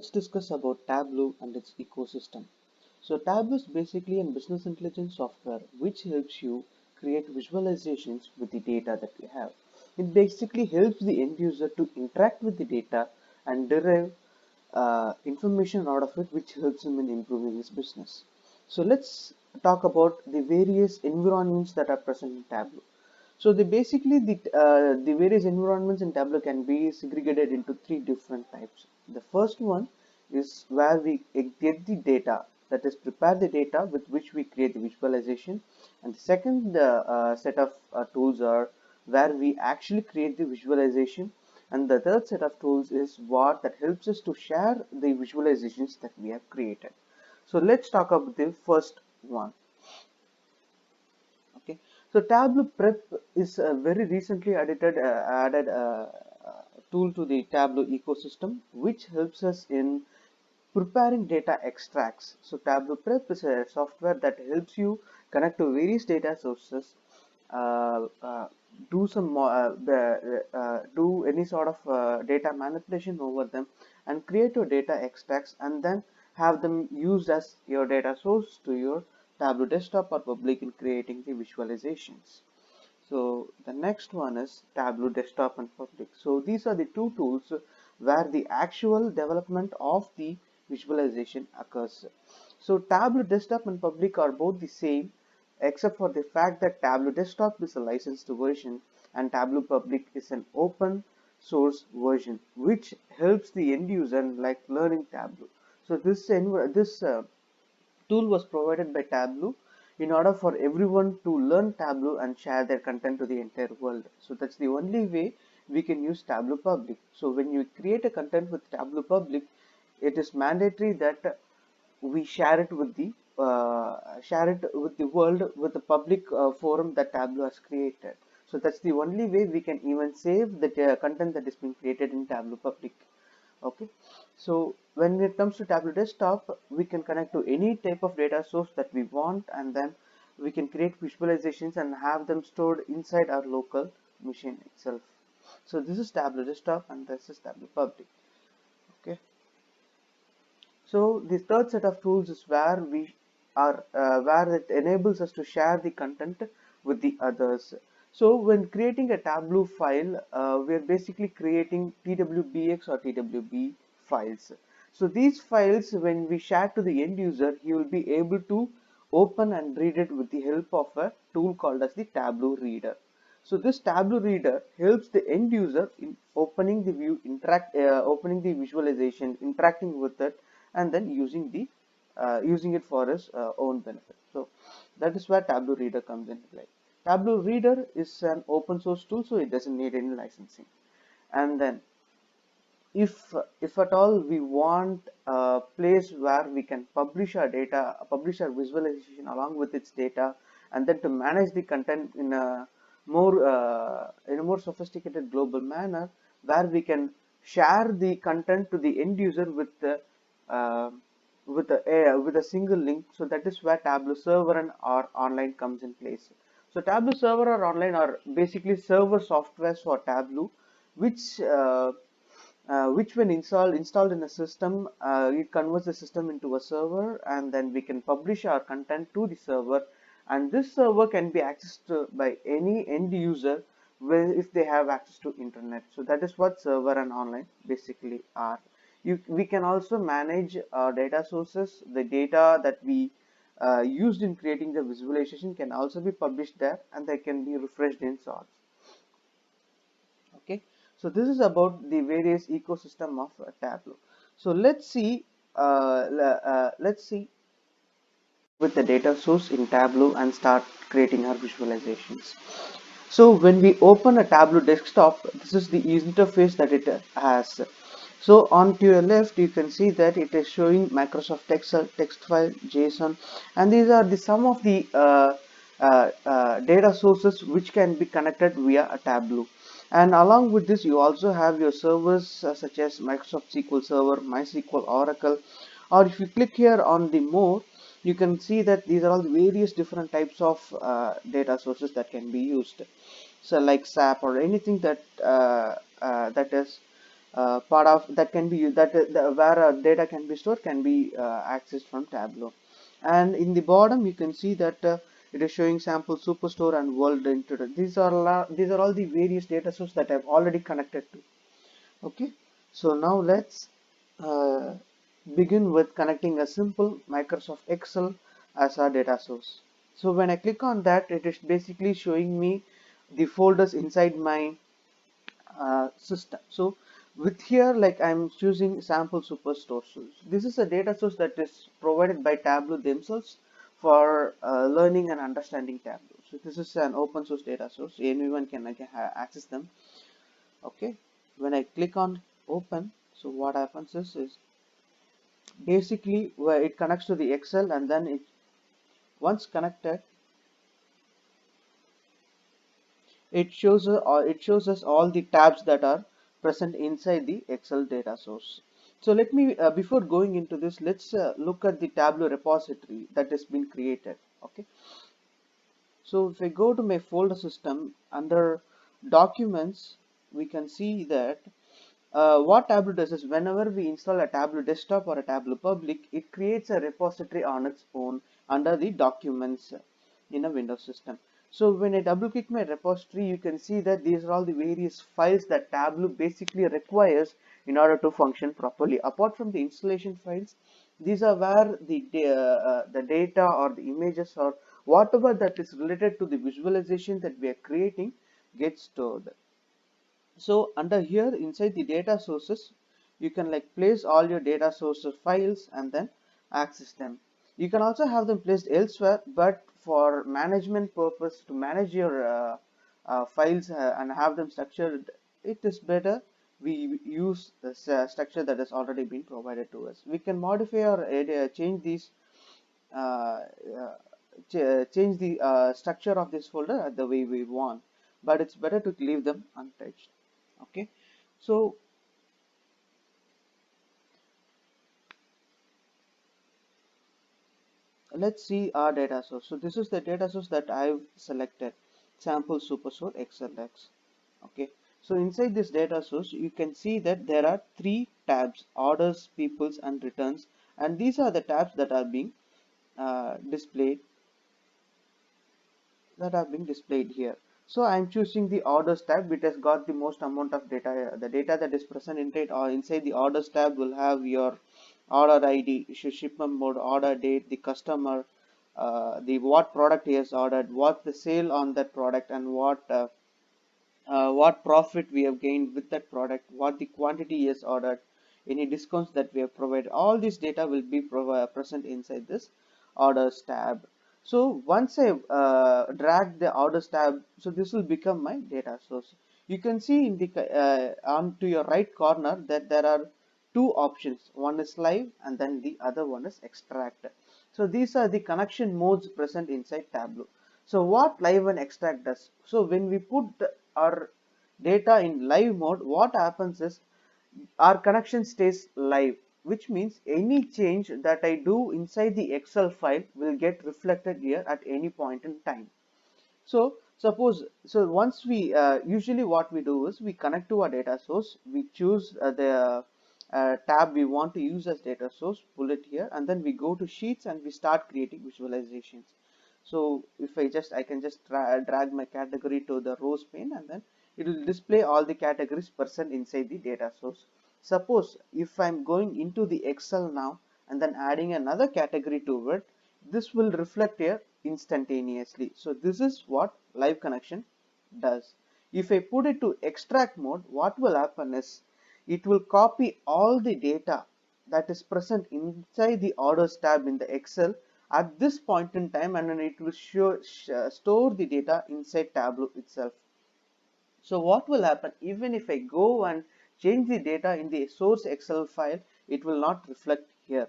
let's discuss about Tableau and its ecosystem. So Tableau is basically a business intelligence software which helps you create visualizations with the data that we have. It basically helps the end user to interact with the data and derive information out of it, which helps him in improving his business. So let's talk about the various environments that are present in Tableau. So the various environments in Tableau can be segregated into three different types. The first one is where we get the data, that is prepare the data with which we create the visualization, and the second set of tools are where we actually create the visualization, and the third set of tools is what that helps us to share the visualizations that we have created. So let's talk about the first one. Okay, so Tableau Prep is a very recently added tool to the Tableau ecosystem, which helps us in preparing data extracts. So Tableau Prep is a software that helps you connect to various data sources, uh, uh, do any sort of data manipulation over them, and create your data extracts, and then have them used as your data source to your Tableau Desktop or Public in creating the visualizations. So the next one is Tableau Desktop and Public. So these are the two tools where the actual development of the visualization occurs. So Tableau Desktop and Public are both the same, except for the fact that Tableau Desktop is a licensed version and Tableau Public is an open source version, which helps the end user like learning Tableau. So this tool was provided by Tableau in order for everyone to learn Tableau and share their content to the entire world. So that's the only way we can use Tableau Public. So when you create a content with Tableau Public, it is mandatory that we share it with the world with the public forum that Tableau has created. So that's the only way we can even save the content that is being created in Tableau Public. Okay, so when it comes to Tableau Desktop, we can connect to any type of data source that we want, and then we can create visualizations and have them stored inside our local machine itself. So this is Tableau Desktop and this is Tableau Public. Okay, so the third set of tools is where it enables us to share the content with the others. So when creating a Tableau file, we are basically creating TWBX or TWB files. So these files, when we share to the end user, he will be able to open and read it with the help of a tool called as the Tableau Reader. So this Tableau Reader helps the end user in opening the visualization, interacting with it, and then using it for his own benefit. So that is where Tableau Reader comes into play. Tableau Reader is an open source tool, so it doesn't need any licensing. And then if at all we want a place where we can publish our visualization along with its data, and then to manage the content in a more sophisticated global manner, where we can share the content to the end user uh, with a single link. So that is where Tableau Server and or Online comes in place. So Tableau Server or Online are basically server softwares for Tableau, which which when installed in a system, it converts the system into a server, and then we can publish our content to the server, and this server can be accessed by any end user if they have access to internet. So that is what server and online basically are. We can also manage our data sources. The data that we used in creating the visualization can also be published there, and they can be refreshed in sorts. Okay, so this is about the various ecosystem of Tableau. So let's see with the data source in Tableau and start creating our visualizations. So when we open a Tableau desktop, this is the interface that it has. So on to your left, you can see that it is showing Microsoft Excel, text file, JSON, and these are the some of the data sources which can be connected via a Tableau. And along with this, you also have your servers such as Microsoft SQL Server, MySQL, Oracle, or if you click here on the more, you can see that these are all various different types of data sources that can be used. So like SAP or anything that is part of that can be used, where data can be stored can be accessed from Tableau. And in the bottom you can see that it is showing sample superstore and world introduction. These are all the various data sources that I've already connected to. Okay, so now let's uh, begin with connecting a simple Microsoft Excel as our data source. So when I click on that, it is basically showing me the folders inside my system. So with here, like I'm choosing sample superstore. So this is a data source that is provided by Tableau themselves for learning and understanding Tableau. So this is an open source data source. Anyone can access them. Okay, when I click on open, so what happens is basically where it connects to the Excel, and then it once connected, it shows us all the tabs that are present inside the Excel data source. So let me before going into this, let's look at the Tableau repository that has been created. Okay, so if I go to my folder system under documents, we can see that what Tableau does is whenever we install a Tableau Desktop or a Tableau Public, it creates a repository on its own under the documents in a Windows system. So when I double click my repository, you can see that these are all the various files that Tableau basically requires in order to function properly. Apart from the installation files, these are where the data or the images or whatever that is related to the visualization that we are creating gets stored. So under here inside the data sources, you can like place all your data sources files and then access them. You can also have them placed elsewhere, but for management purpose, to manage your files and have them structured, it is better we use the structure that has already been provided to us. We can modify or change these uh, uh, change the structure of this folder the way we want, but it's better to leave them untouched. Okay, so let's see our data source. So this is the data source that I've selected, sample superstore xlx. Okay, so inside this data source you can see that there are three tabs: orders, peoples and returns, and these are the tabs that are being displayed here. So I'm choosing the orders tab, which has got the most amount of data. The data that is present inside the orders tab will have your order ID, shipment mode, order date, the customer, the what product he has ordered, what the sale on that product, and what profit we have gained with that product, what the quantity is ordered, any discounts that we have provided. All this data will be present inside this orders tab. So once I drag the orders tab, so this will become my data source. You can see in the on to your right corner that there are two options. One is live and then the other one is extract. So these are the connection modes present inside Tableau. So what live and extract does? So when we put our data in live mode, what happens is our connection stays live, which means any change that I do inside the Excel file will get reflected here at any point in time. So suppose, so once we usually what we do is we connect to our data source, we choose the tab we want to use as data source, pull it here, and then we go to sheets and we start creating visualizations. So if I can just drag my category to the rows pane, and then it will display all the categories present inside the data source. Suppose if I'm going into the Excel now and then adding another category to it, this will reflect here instantaneously. So this is what live connection does. If I put it to extract mode, what will happen is it will copy all the data that is present inside the orders tab in the Excel at this point in time, and then it will store the data inside Tableau itself. So what will happen even if I go and change the data in the source Excel file, it will not reflect here.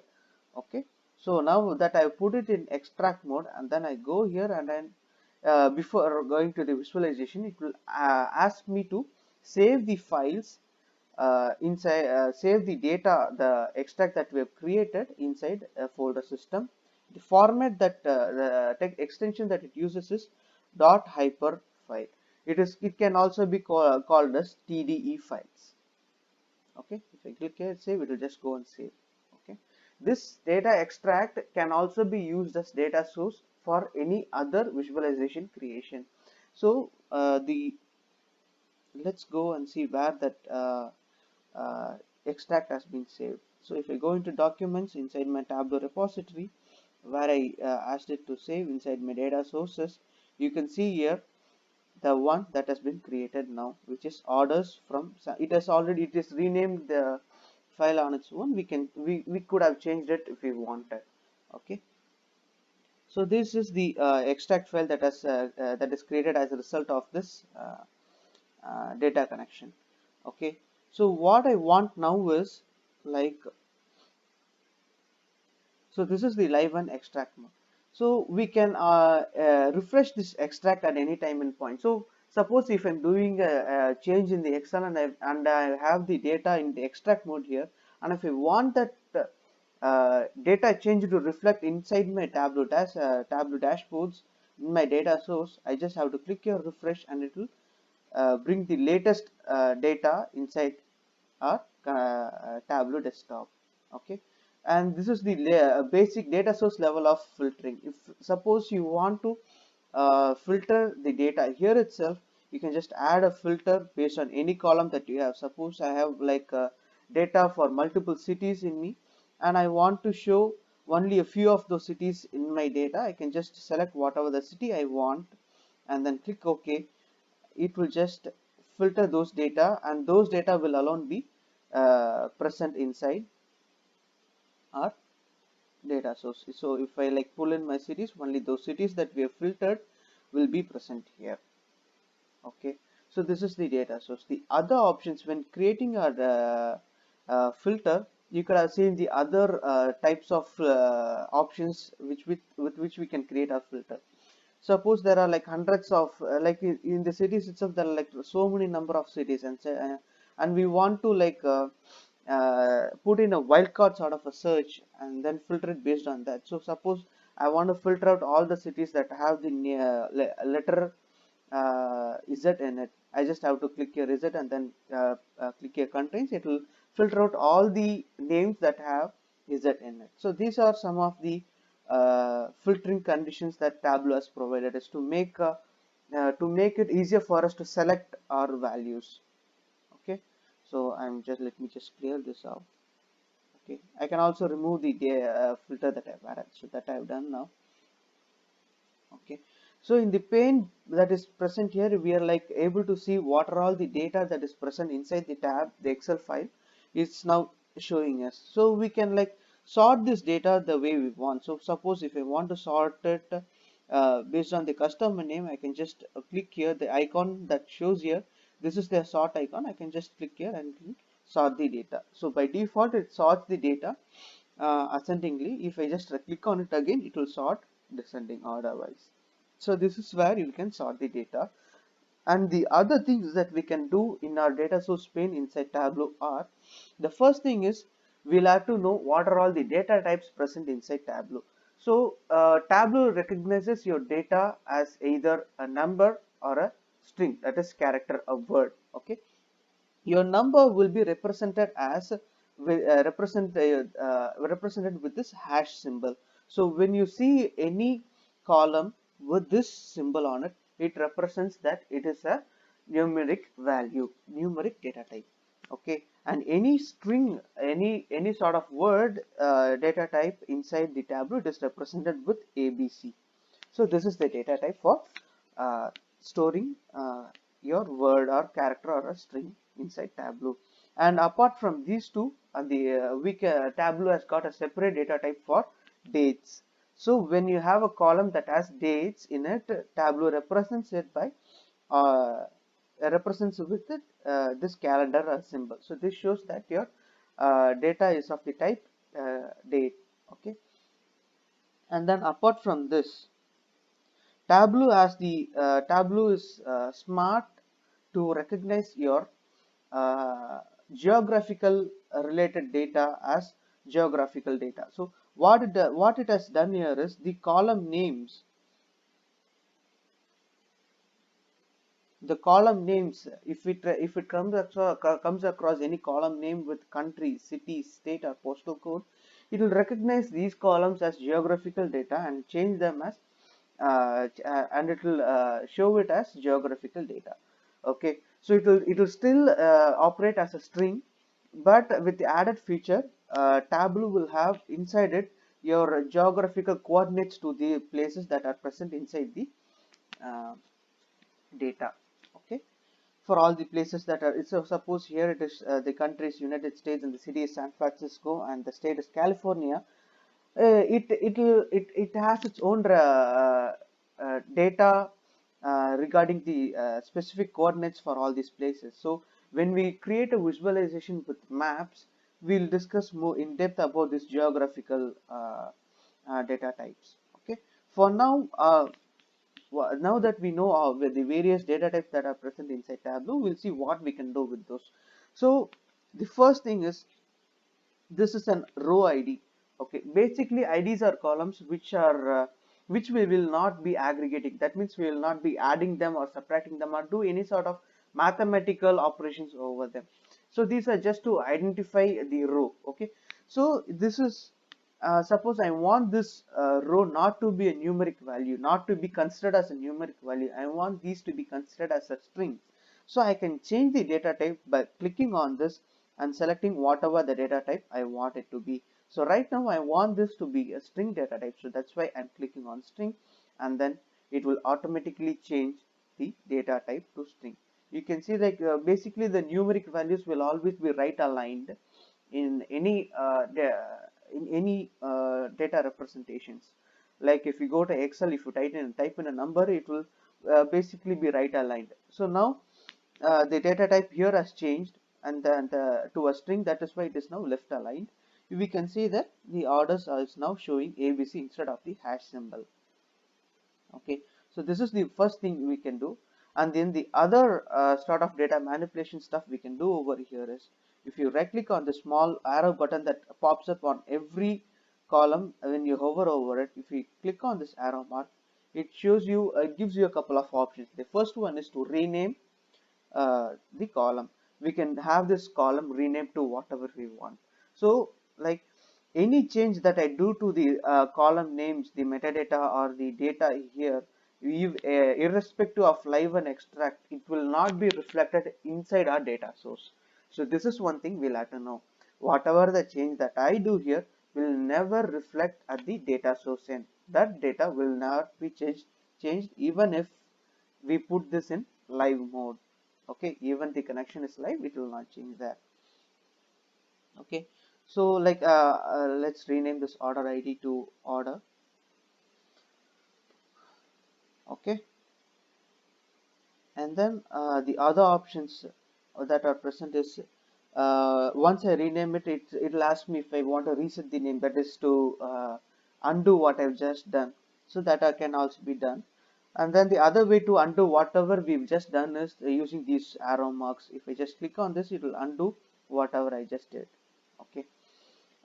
Okay, so now that I put it in extract mode and then I go here, and then before going to the visualization, it will ask me to save the files inside, save the data, the extract that we have created inside a folder system. The format that the tech extension that it uses is dot hyper file. It can also be called as TDE files. Okay, if I click here save, it will just go and save. Okay, this data extract can also be used as data source for any other visualization creation. So the let's go and see where that uh, extract has been saved. So if I go into documents inside my Tableau repository where I asked it to save inside my data sources, you can see here the one that has been created now, which is orders from, it has already, it is renamed the file on its own. We could have changed it if we wanted. Okay, so this is the extract file that is created as a result of this data connection. Okay, so what I want now is like, so this is the live and extract mode. So we can refresh this extract at any time and point. So suppose if I'm doing a change in the Excel and I have the data in the extract mode here, and if I want that data change to reflect inside my Tableau dashboards in my data source, I just have to click here refresh, and it will bring the latest data inside our Tableau desktop. Okay, and this is the basic data source level of filtering. If suppose you want to filter the data here itself, you can just add a filter based on any column that you have. Suppose I have like data for multiple cities in me, and I want to show only a few of those cities in my data. I can just select whatever the city I want and then click OK. It will just filter those data, and those data will alone be present inside our data source. So if I like pull in my cities, only those cities that we have filtered will be present here. Okay, so this is the data source. The other options when creating a filter, you could have seen the other types of options with which we can create a filter. Suppose there are like hundreds of like in the cities itself, there are like so many number of cities, and we want to like put in a wildcard sort of a search and then filter it based on that. So suppose I want to filter out all the cities that have the letter Z in it. I just have to click here Z and then click here contains. It will filter out all the names that have Z in it. So these are some of the filtering conditions that Tableau has provided us to make it easier for us to select our values. Okay, so I'm just, let me just clear this out. Okay, I can also remove the filter that I've added, so that I've done now. Okay, so in the pane that is present here, we are like able to see what are all the data that is present inside the tab. The Excel file is now showing us, so we can like sort this data the way we want. So suppose if I want to sort it based on the customer name, I can just click here the icon that shows here. This is the sort icon. I can just click here and sort the data. So by default it sorts the data ascendingly. If I just click on it again, it will sort descending order wise. So this is where you can sort the data. And the other things that we can do in our data source pane inside Tableau are, the first thing is we'll have to know what are all the data types present inside Tableau. So Tableau recognizes your data as either a number or a string, that is character, a word. Okay, your number will be represented as represented with this hash symbol. So when you see any column with this symbol on it, it represents that it is a numeric value, numeric data type. Okay, and any string, any sort of word data type inside the Tableau, it is represented with ABC. So this is the data type for storing your word or character or a string inside Tableau. And apart from these two, Tableau has got a separate data type for dates. So when you have a column that has dates in it, Tableau represents it by represents with it this calendar symbol. So this shows that your data is of the type date. Okay, and then apart from this, Tableau is smart to recognize your uh, geographical related data as geographical data. So what it has done here is the column names. the column names, if it comes across any column name with country, city, state or postal code, it will recognize these columns as geographical data and change them as and it will show it as geographical data. Okay, so it will still operate as a string, but with the added feature, Tableau will have inside it your geographical coordinates to the places that are present inside the uh, data. Okay, for all the places that are, so suppose here it is the country is United States and the city is San Francisco and the state is California. It has its own data regarding the specific coordinates for all these places. So when we create a visualization with maps, we'll discuss more in depth about this geographical data types. Okay, for now, now that we know the various data types that are present inside Tableau, we'll see what we can do with those. So the first thing is, this is an row ID. Okay, basically IDs are columns which we will not be aggregating. That means we will not be adding them or subtracting them or do any sort of mathematical operations over them. So these are just to identify the row. Okay, so this is suppose I want this row not to be a numeric value, not to be considered as a numeric value. I want these to be considered as a string. So I can change the data type by clicking on this and selecting whatever the data type I want it to be. So right now I want this to be a string data type. So that's why I'm clicking on string, and then it will automatically change the data type to string. You can see like basically the numeric values will always be right aligned in any data representations. Like if you go to Excel, if you type in a number, it will basically be right aligned. So now the data type here has changed, and then to a string. That is why it is now left aligned. We can see that the orders is now showing ABC instead of the hash symbol. Okay, so this is the first thing we can do. And then the other sort of data manipulation stuff we can do over here is, if you right click on the small arrow button that pops up on every column, when you hover over it, if you click on this arrow mark, it shows you, gives you a couple of options. The first one is to rename the column. We can have this column renamed to whatever we want. So like any change that I do to the column names, the metadata or the data here, irrespective of live and extract, it will not be reflected inside our data source. So this is one thing we'll have to know. Whatever the change that I do here will never reflect at the data source end. That data will not be changed even if we put this in live mode. Okay, even the connection is live, it will not change that. Okay, so like let's rename this order ID to order. Okay, and then the other options that are present is, once I rename it, it'll ask me if I want to reset the name, that is to undo what I've just done. So that can also be done. And then the other way to undo whatever we've just done is using these arrow marks. If I just click on this, it will undo whatever I just did. Okay,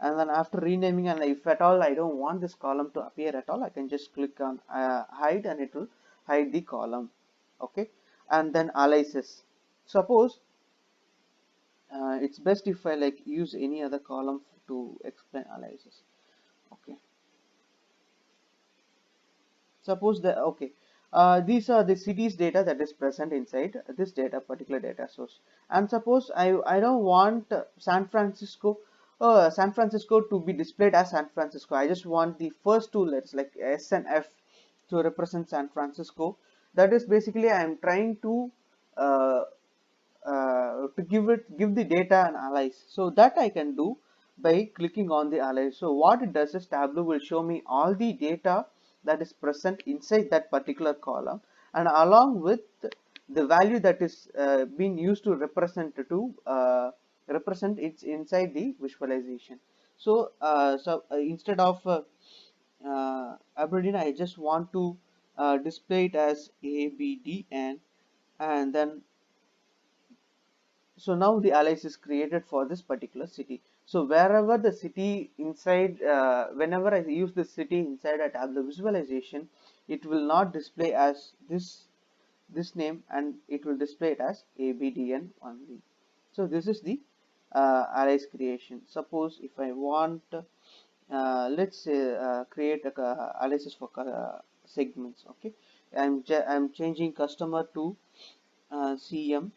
and then after renaming, and if at all I don't want this column to appear at all, I can just click on hide, and it will hide the column. Okay, and then aliases. Suppose it's best if I like use any other column to explain aliases. Okay, suppose that, okay, these are the cities data that is present inside this particular data source. And suppose I don't want San Francisco to be displayed as San Francisco. I just want the first two letters like S and F to represent San Francisco. That is basically I am trying uh, to give the data an alias. So that I can do by clicking on the alias. So what it does is Tableau will show me all the data that is present inside that particular column, and along with the value that is being used to represent it's inside the visualization. So instead of Aberdeen, I just want to display it as ABDN, and then so now the alias is created for this particular city. So wherever the city inside, whenever I use this city inside a Tableau visualization, it will not display as this this name and it will display it as abdn only. So this is the arrays creation. Suppose if I want let's say create a analysis for segments. Okay, I'm changing customer to cm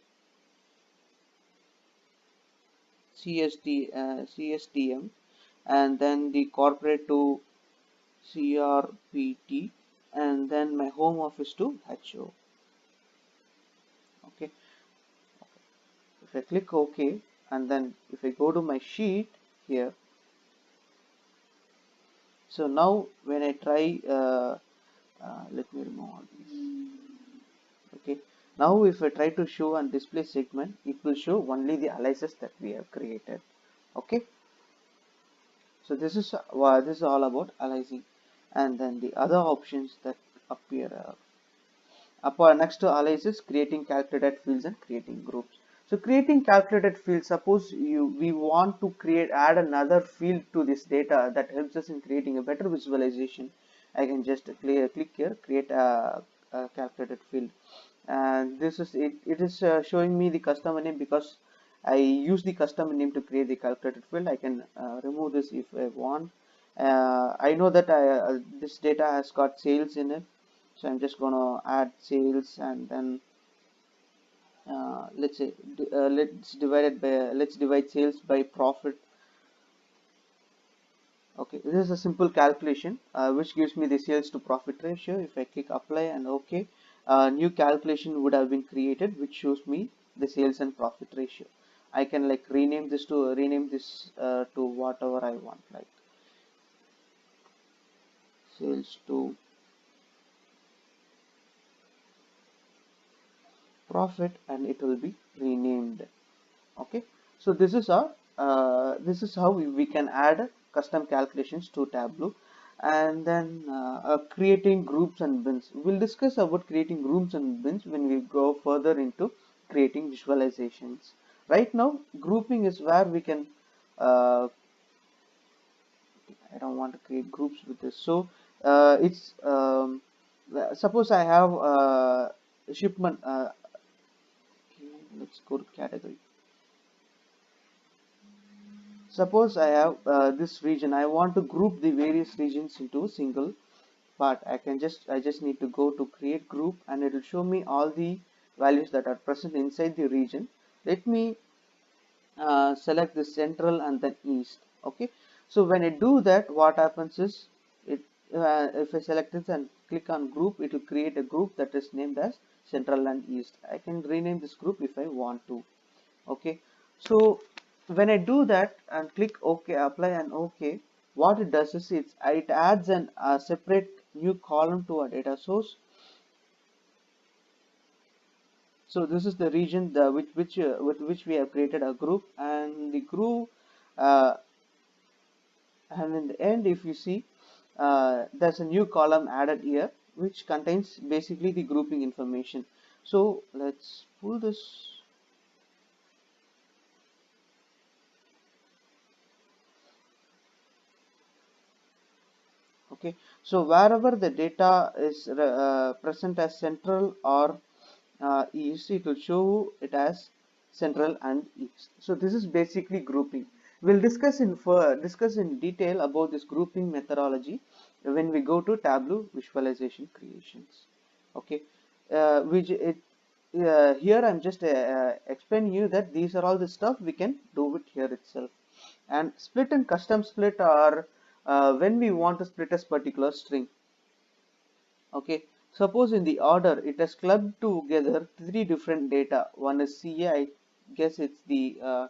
cstm, and then the corporate to crpt, and then my home office to ho. Okay, if I click OK, and then if I go to my sheet here, so now when I try let me remove all these. Okay, now if I try to show and display segment, it will show only the aliases that we have created. Okay, so this is all about aliasing. And then the other options that appear upon next to aliases, creating calculated fields and creating groups. So creating calculated fields, suppose we want to add another field to this data that helps us in creating a better visualization. I can just click here, create a calculated field, and this is it. It is showing me the customer name because I use the customer name to create the calculated field. I can remove this if I want. I know that this data has got sales in it, so I'm just gonna add sales, and then let's say let's divide sales by profit. Okay, this is a simple calculation which gives me the sales to profit ratio. If I click apply and OK, new calculation would have been created which shows me the sales and profit ratio. I can like rename this to whatever I want, like sales to profit, and it will be renamed. Okay, so this is how we can add custom calculations to Tableau. And then creating groups and bins, we'll discuss about creating groups and bins when we go further into creating visualizations. Right now grouping is where we can I don't want to create groups with this. So it's suppose I have shipment okay, let's go to category. Suppose I have this region. I want to group the various regions into a single part. I just need to go to create group, and it will show me all the values that are present inside the region. Let me select the central and then east. Okay, so when I do that, what happens is it if I select this and click on group, it will create a group that is named as central and east. I can rename this group if I want to. Okay, so when I do that and click OK, apply and OK, what it does is it adds an separate new column to our data source. So this is the region with which we have created a group, and the group uh, and in the end, if you see, there's a new column added here which contains basically the grouping information. So let's pull this. Okay, so wherever the data is present as central or east, it will show it as central and east. So this is basically grouping. We'll discuss in detail about this grouping methodology when we go to Tableau visualization creations. Okay, which it here I'm just explaining you that these are all the stuff we can do it here itself. And split and custom split are when we want to split a particular string. Okay, suppose in the order it has clubbed together three different data. One is CA, I guess it's the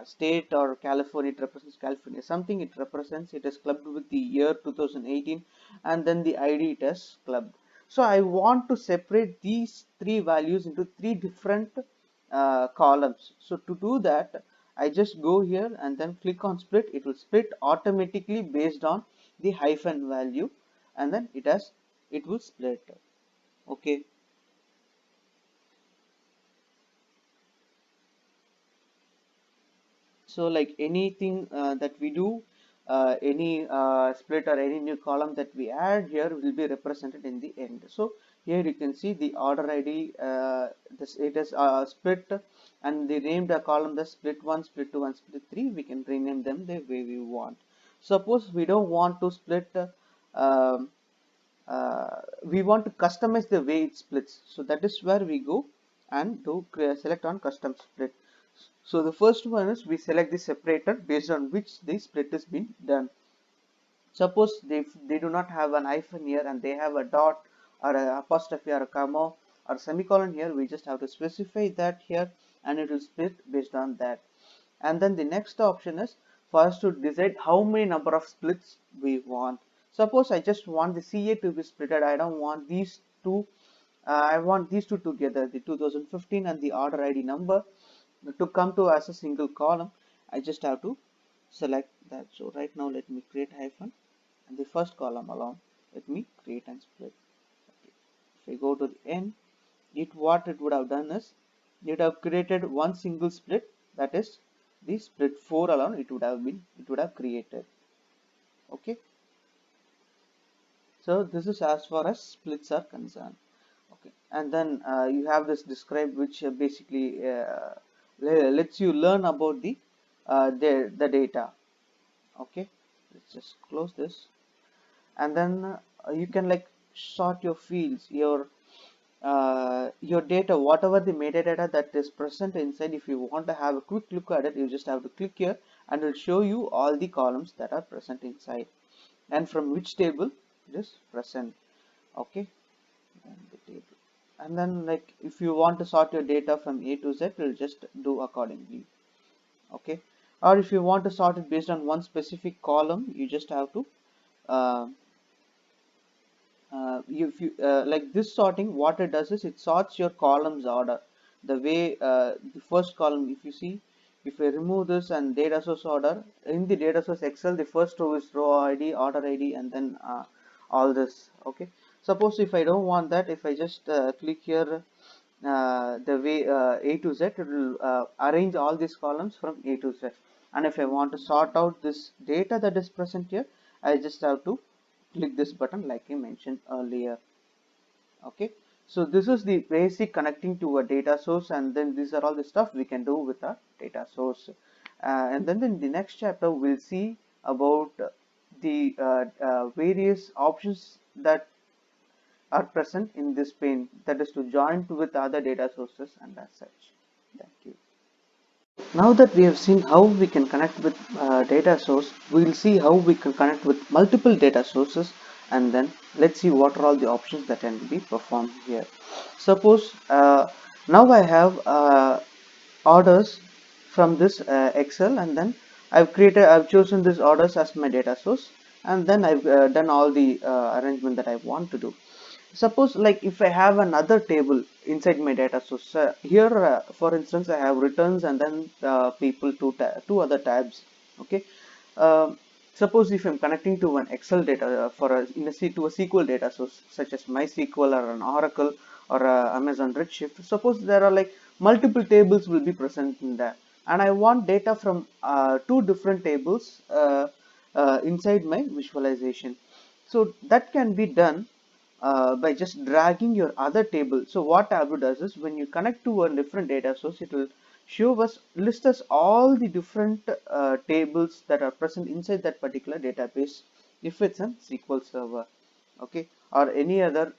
state, or California, it represents California. Something it represents, it is clubbed with the year 2018, and then the ID it has clubbed. So I want to separate these three values into three different columns. So to do that, I just go here and then click on split. It will split automatically based on the hyphen value, and then it will split. Okay, so like anything that we do, any split or any new column that we add here will be represented in the end. So here you can see the order ID, it is split, and they named a column the split 1, split 2 and split 3. We can rename them the way we want. Suppose we don't want to split, um, we want to customize the way it splits. So that is where we go and do select on custom split. So the first one is we select the separator based on which the split is being done. Suppose they do not have an hyphen here and they have a dot or a apostrophe or a comma or semicolon here, we just have to specify that here and it will split based on that. And then the next option is for us to decide how many number of splits we want. Suppose I just want the CA to be splitted, I don't want these two, I want these two together, the 2015 and the order ID number, to come to as a single column. I just have to select that. So right now let me create hyphen and the first column alone, let me create and split. Okay. If I go to the end, what it would have done is it would have created one single split, that is the split 4 alone it would have created. Okay, so this is as far as splits are concerned. Okay, and then you have this describe, which basically lets you learn about the data. Okay, let's just close this, and then you can like sort your fields, your data, whatever the metadata that is present inside. If you want to have a quick look at it, you just have to click here and it will show you all the columns that are present inside and from which table it is present. Okay, and the table, and then like if you want to sort your data from A to Z, it will just do accordingly. Okay, or if you want to sort it based on one specific column, you just have to uh, if you like this sorting, what it does is it sorts your columns order the way, the first column, if you see, if I remove this and data source order in the data source Excel, the first row is row ID, order ID, and then all this. Okay, suppose if I don't want that, if I just click here, the way A to Z, it will arrange all these columns from A to Z. And if I want to sort out this data that is present here, I just have to click this button like I mentioned earlier. Okay, so this is the basic connecting to a data source, and then these are all the stuff we can do with a data source. And then in the next chapter we'll see about the various options that are present in this pane, that is to join with other data sources and as such. Thank you. Now that we have seen how we can connect with data source, we will see how we can connect with multiple data sources, and then let's see what are all the options that can be performed here. Suppose now I have orders from this Excel, and then I've chosen this orders as my data source, and then I've done all the arrangement that I want to do. Suppose like if I have another table inside my data source, here for instance I have returns and then people, two other tabs. Okay, uh, suppose if I'm connecting to an Excel data to a SQL data source such as MySQL or an Oracle or Amazon Redshift, suppose there are like multiple tables will be present in there, and I want data from two different tables inside my visualization. So that can be done by just dragging your other table. So what Tableau does is when you connect to a different data source, it will list us all the different tables that are present inside that particular database, if it's a SQL server, okay, or any other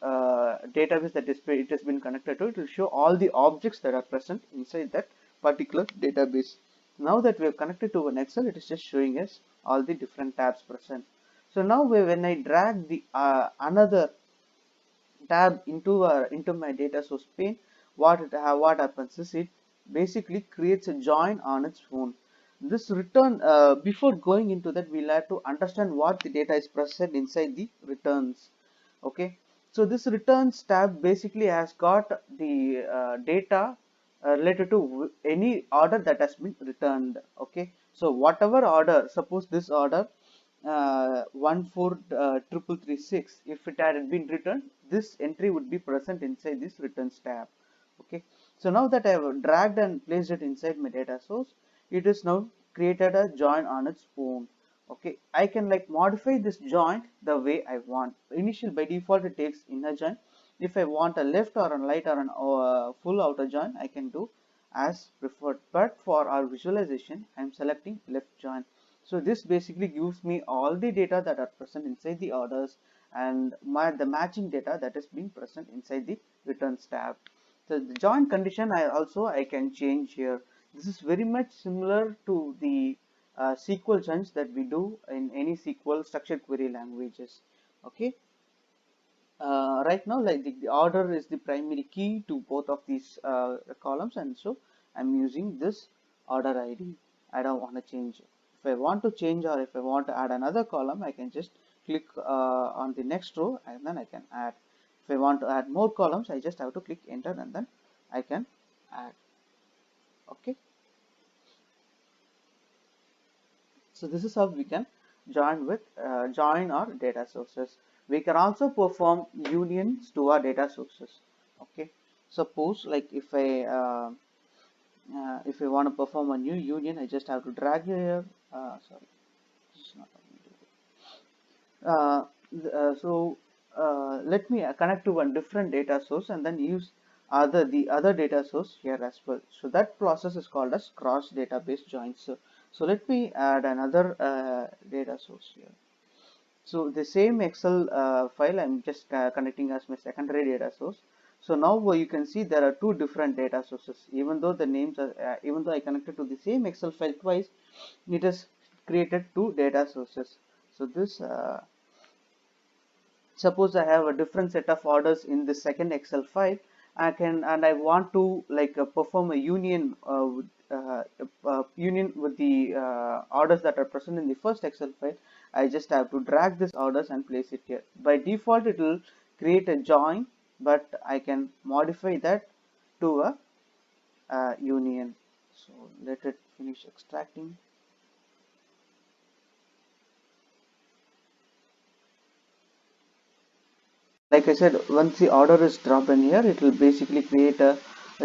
database that it has been connected to. It will show all the objects that are present inside that particular database. Now that we have connected to an Excel, it is just showing us all the different tabs present. So now when I drag the another tab into my data source pane, what happens is it basically creates a join on its own. This return, before going into that, we'll have to understand what the data is present inside the returns. Okay, so this returns tab basically has got the data related to any order that has been returned. Okay, so whatever order, suppose this order 14336, if it had been returned, this entry would be present inside this returns tab. Okay, so now that I have dragged and placed it inside my data source, it is now created a join on its own. Okay, I can like modify this joint the way I want. Initial by default it takes inner join. If I want a left or a right or an full outer join, I can do as preferred. But for our visualization, I'm selecting left join. So this basically gives me all the data that are present inside the orders and the matching data that is being present inside the returns tab. So the join condition I can change here. This is very much similar to the SQL joins that we do in any SQL structured query languages. Okay. Right now, like the order is the primary key to both of these columns, and so I'm using this order ID. I don't want to change it. If I want to change or if I want to add another column, I can just click on the next row and then I can add. If I want to add more columns, I just have to click enter and then I can add. Okay. So this is how we can join our data sources. We can also perform unions to our data sources. Okay. Suppose like if I want to perform a new union, I just have to drag here. Sorry, this is not let me connect to one different data source and then use the other data source here as well. So that process is called as cross database joins. So let me add another data source here. So the same Excel file I'm just connecting as my secondary data source. So now you can see there are two different data sources. Even though the names are, even though I connected to the same Excel file twice, it has created two data sources. So this suppose I have a different set of orders in the second Excel file, I want to like perform a union with the orders that are present in the first Excel file. I just have to drag these orders and place it here. By default it will create a join, but I can modify that to a union. So let it finish extracting. Like I said, once the order is dropped in here, it will basically create a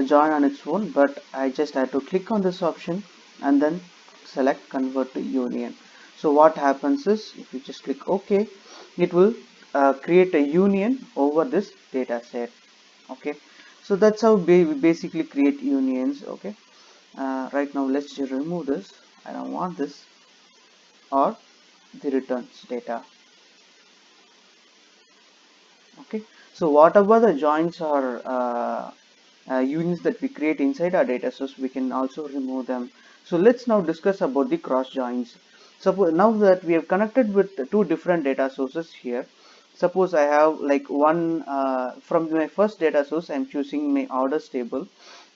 join on its own, but I just had to click on this option and then select convert to union. So what happens is if you just click OK, it will create a union over this data set. Okay, so that's how we basically create unions. Okay, right now let's just remove this. I don't want this, or the returns data. Okay, so whatever the joins or unions that we create inside our data source, we can also remove them. So let's now discuss about the cross joins. Suppose now that we have connected with two different data sources here, suppose I have like one from my first data source I'm choosing my orders table,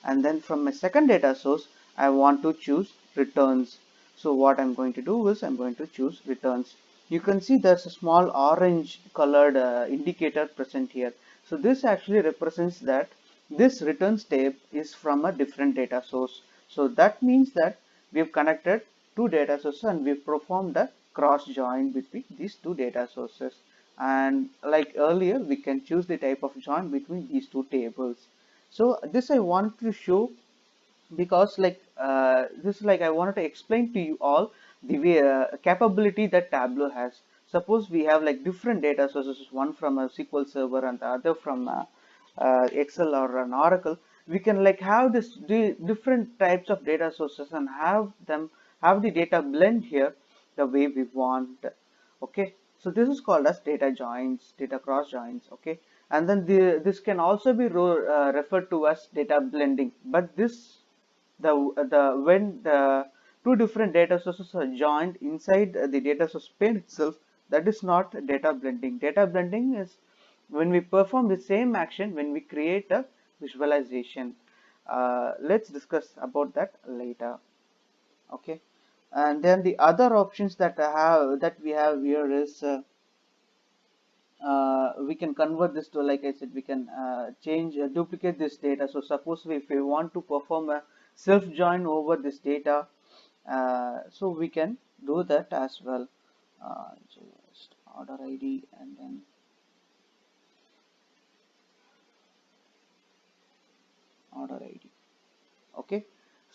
and then from my second data source I want to choose returns. So what I'm going to do is I'm going to choose returns. You can see there's a small orange colored indicator present here. So this actually represents that this returns tab is from a different data source. So that means that we've connected two data sources and we've performed a cross join between these two data sources. And like earlier, we can choose the type of join between these two tables. So this I want to show because this like I wanted to explain to you all the way, capability that Tableau has. Suppose we have like different data sources, one from a SQL server and the other from Excel or an Oracle. We can like have this different types of data sources and have the data blend here the way we want. Okay, so this is called as data joins, data cross joins. Okay, and then this can also be referred to as data blending, but this the when the two different data sources are joined inside the data source pane itself, that is not data blending. Data blending is when we perform the same action when we create a visualization. Let's discuss about that later. Okay, and then the other options that we have here is we can convert this to, like I said, we can change duplicate this data. So suppose if we want to perform a self join over this data, so we can do that as well. Just order ID and then order ID. Okay,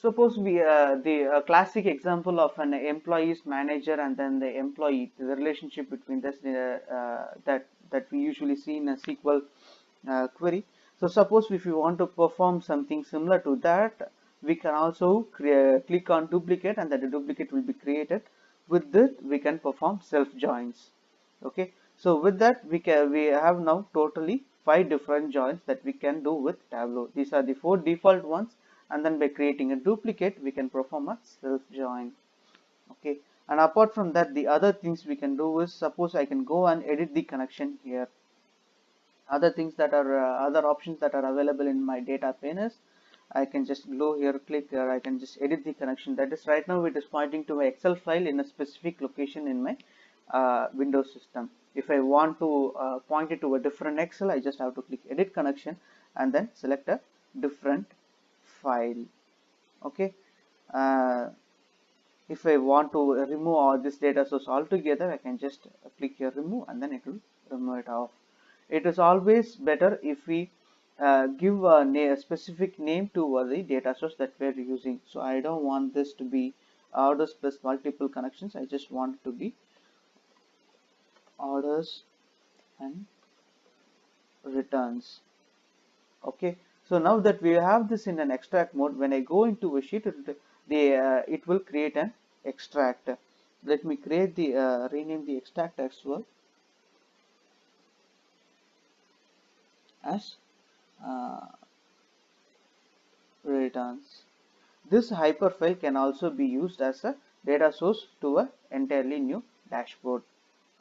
Suppose we the classic example of an employee's manager and then the employee, the relationship between this that we usually see in a SQL query. So suppose if you want to perform something similar to that, we can also click on duplicate, and that the duplicate will be created. With that, we can perform self joins. Okay, so with that we have now totally 5 different joins that we can do with Tableau. These are the 4 default ones, and then by creating a duplicate we can perform a self join. Okay, and apart from that, the other things we can do is, suppose I can go and edit the connection here. Other things that are other options that are available in my data pane is, I can just go here, click here, I can just edit the connection. That is, right now it is pointing to my Excel file in a specific location in my Windows system. If I want to point it to a different Excel, I just have to click edit connection and then select a different file. Okay, uh, if I want to remove all this data source altogether, I can just click here remove, and then it will remove it off. It is always better if we give a specific name to the data source that we're using. So I don't want this to be orders plus multiple connections. I just want it to be orders and returns. Okay, so now that we have this in an extract mode, when I go into a sheet, it will create an extract. Let me create the rename the extract as well as uh, returns. This hyperfile can also be used as a data source to a entirely new dashboard.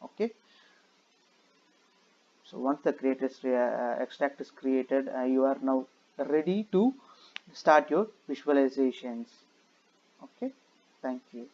Okay, so once the extract is created, you are now ready to start your visualizations. Okay, thank you.